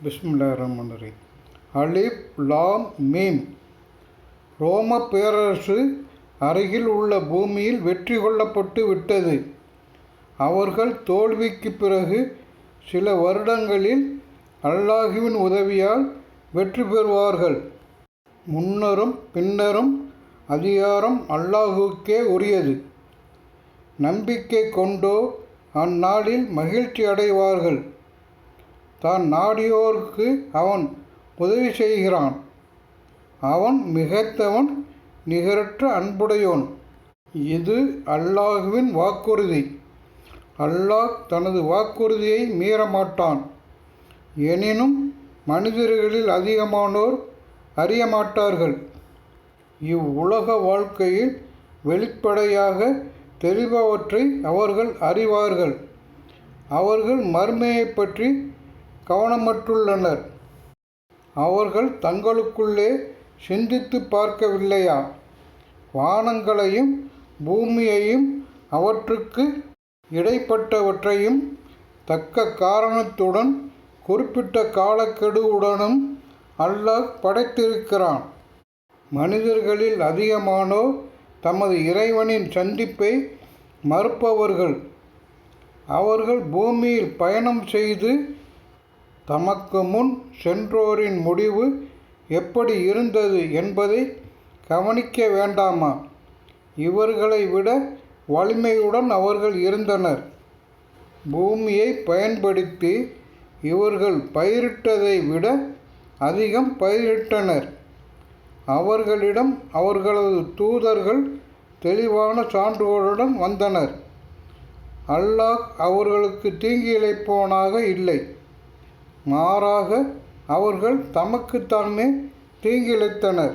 பிஸ்மில்லாஹிர்ரஹ்மானிர்ரஹீம். அலிஃப் லாம் மீம். ரோம பேரரசு அருகில் உள்ள பூமியில் வெற்றி கொள்ளப்பட்டு விட்டது. அவர்கள் தோல்விக்கு பிறகு சில வருடங்களில் அல்லாஹ்வின் உதவியால் வெற்றி பெறுவார்கள். முன்னரும் பின்னரும் அதிகாரம் அல்லாஹுக்கே உரியது. நம்பிக்கை கொண்டோ அந்நாளில் மகிழ்ச்சி அடைவார்கள். தான் நாடியோருக்கு அவன் உதவி செய்கிறான். அவன் மிகைத்தவன், நிகரற்ற அன்புடையோன். இது அல்லாஹ்வின் வாக்குறுதி. அல்லாஹ் தனது வாக்குறுதியை மீறமாட்டான். எனினும் மனிதர்களில் அதிகமானோர் அறியமாட்டார்கள். இவ்வுலக வாழ்க்கையில் வெளிப்படையாக தெரிபவற்றை அவர்கள் அறிவார்கள். அவர்கள் மறுமையை பற்றி கவனமற்றுள்ளனர். அவர்கள் தங்களுக்குள்ளே சிந்தித்து பார்க்கவில்லையா? வானங்களையும் பூமியையும் அவற்றுக்கு இடைப்பட்டவற்றையும் தக்க காரணத்துடன் குறிப்பிட்ட காலக்கெடுவுடனும் அல்லாஹ் படைத்திருக்கிறான். மனிதர்களில் அதிகமானோர் தமது இறைவனின் சந்திப்பை மறுப்பவர்கள். அவர்கள் பூமியில் பயணம் செய்து தமக்கு முன் சென்றோரின் முடிவு எப்படி இருந்தது என்பதை கவனிக்க வேண்டாமா? இவர்களை விட வலிமையுடன் அவர்கள் இருந்தனர். பூமியை பயன்படுத்தி இவர்கள் பயிரிட்டதை விட அதிகம் பயிரிட்டனர். அவர்களிடம் அவர்களது தூதர்கள் தெளிவான சான்றுகளுடன் வந்தனர். அல்லாஹ் அவர்களுக்கு தீங்கு இழைப்பவனாக இல்லை. மாறாக அவர்கள் தமக்குத்தாமே தீங்கிழைத்தனர்.